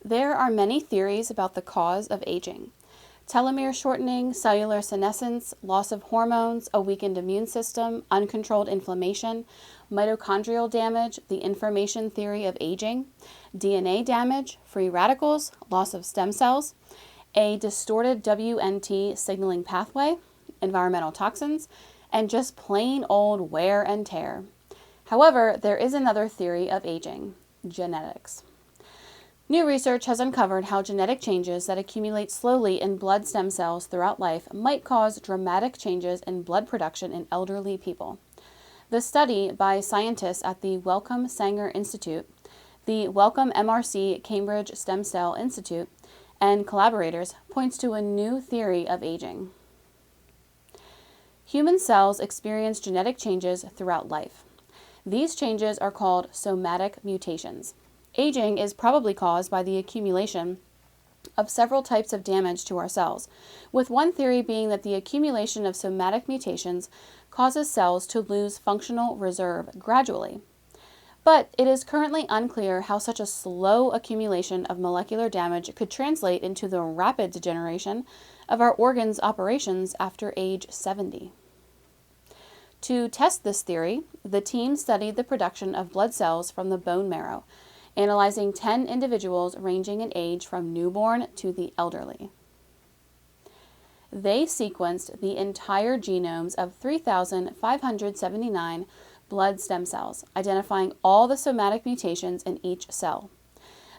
There are many theories about the cause of aging. Telomere shortening, cellular senescence, loss of hormones, a weakened immune system, uncontrolled inflammation, mitochondrial damage, the information theory of aging, DNA damage, free radicals, loss of stem cells, a distorted WNT signaling pathway, environmental toxins, and just plain old wear and tear. However, there is another theory of aging: genetics. New research has uncovered how genetic changes that accumulate slowly in blood stem cells throughout life might cause dramatic changes in blood production in elderly people. The study by scientists at the Wellcome Sanger Institute, the Wellcome MRC Cambridge Stem Cell Institute, and collaborators points to a new theory of aging. Human cells experience genetic changes throughout life. These changes are called somatic mutations. Aging is probably caused by the accumulation of several types of damage to our cells, with one theory being that the accumulation of somatic mutations causes cells to lose functional reserve gradually. But it is currently unclear how such a slow accumulation of molecular damage could translate into the rapid degeneration of our organs' operations after age 70. To test this theory, the team studied the production of blood cells from the bone marrow, analyzing 10 individuals ranging in age from newborn to the elderly. They sequenced the entire genomes of 3,579 blood stem cells, identifying all the somatic mutations in each cell.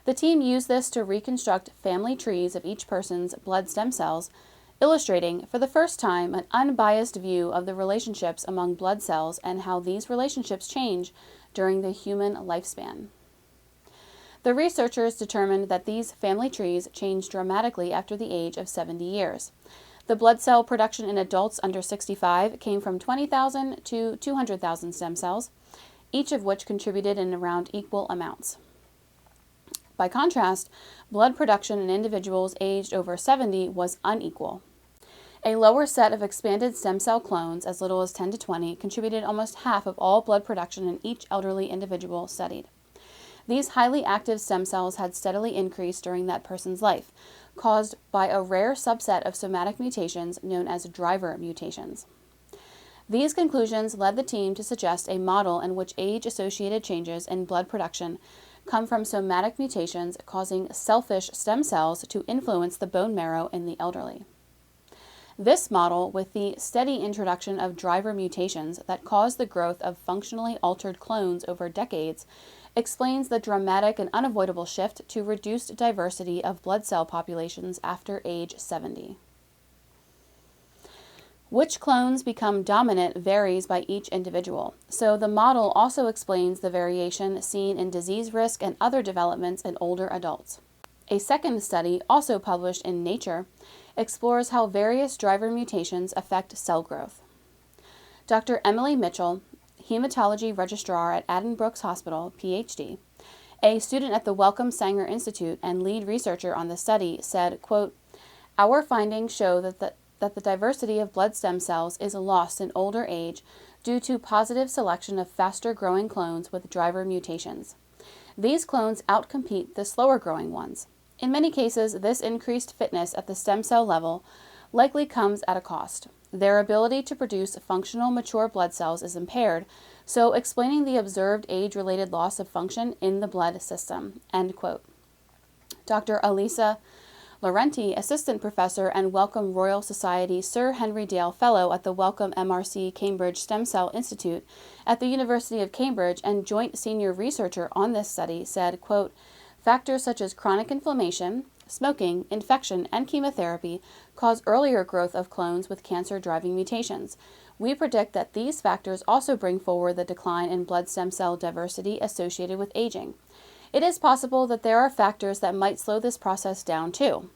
The team used this to reconstruct family trees of each person's blood stem cells, illustrating for the first time an unbiased view of the relationships among blood cells and how these relationships change during the human lifespan. The researchers determined that these family trees change dramatically after the age of 70 years. The blood cell production in adults under 65 came from 20,000 to 200,000 stem cells, each of which contributed in around equal amounts. By contrast, blood production in individuals aged over 70 was unequal. A lower set of expanded stem cell clones, as little as 10 to 20, contributed almost half of all blood production in each elderly individual studied. These highly active stem cells had steadily increased during that person's life, caused by a rare subset of somatic mutations known as driver mutations. These conclusions led the team to suggest a model in which age-associated changes in blood production come from somatic mutations causing selfish stem cells to influence the bone marrow in the elderly. This model, with the steady introduction of driver mutations that cause the growth of functionally altered clones over decades, explains the dramatic and unavoidable shift to reduced diversity of blood cell populations after age 70. Which clones become dominant varies by each individual, so the model also explains the variation seen in disease risk and other developments in older adults. A second study, also published in Nature, explores how various driver mutations affect cell growth. Dr. Emily Mitchell, hematology registrar at Addenbrooke's Hospital, PhD, a student at the Wellcome Sanger Institute and lead researcher on the study, said, quote, "Our findings show that the diversity of blood stem cells is lost in older age due to positive selection of faster-growing clones with driver mutations. These clones outcompete the slower-growing ones. In many cases, this increased fitness at the stem cell level likely comes at a cost. Their ability to produce functional mature blood cells is impaired, so explaining the observed age-related loss of function in the blood system." End quote. Dr. Elisa Laurenti, assistant professor and Wellcome Royal Society Sir Henry Dale Fellow at the Wellcome MRC Cambridge Stem Cell Institute at the University of Cambridge and joint senior researcher on this study, said, quote, "Factors such as chronic inflammation, smoking, infection, and chemotherapy cause earlier growth of clones with cancer-driving mutations. We predict that these factors also bring forward the decline in blood stem cell diversity associated with aging. It is possible that there are factors that might slow this process down too.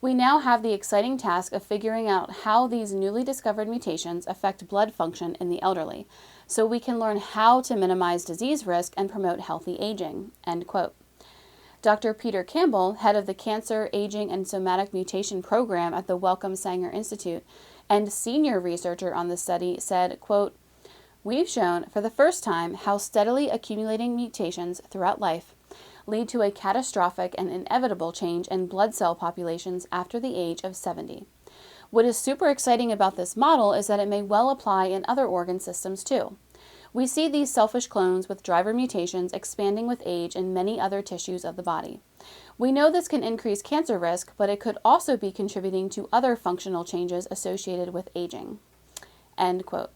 We now have the exciting task of figuring out how these newly discovered mutations affect blood function in the elderly, so we can learn how to minimize disease risk and promote healthy aging." End quote. Dr. Peter Campbell, head of the Cancer, Aging, and Somatic Mutation Program at the Wellcome Sanger Institute and senior researcher on the study, said, quote, "We've shown for the first time how steadily accumulating mutations throughout life lead to a catastrophic and inevitable change in blood cell populations after the age of 70. What is super exciting about this model is that it may well apply in other organ systems too. We see these selfish clones with driver mutations expanding with age in many other tissues of the body. We know this can increase cancer risk, but it could also be contributing to other functional changes associated with aging." End quote.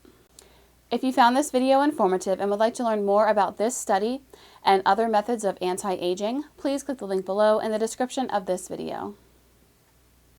If you found this video informative and would like to learn more about this study and other methods of anti-aging, please click the link below in the description of this video.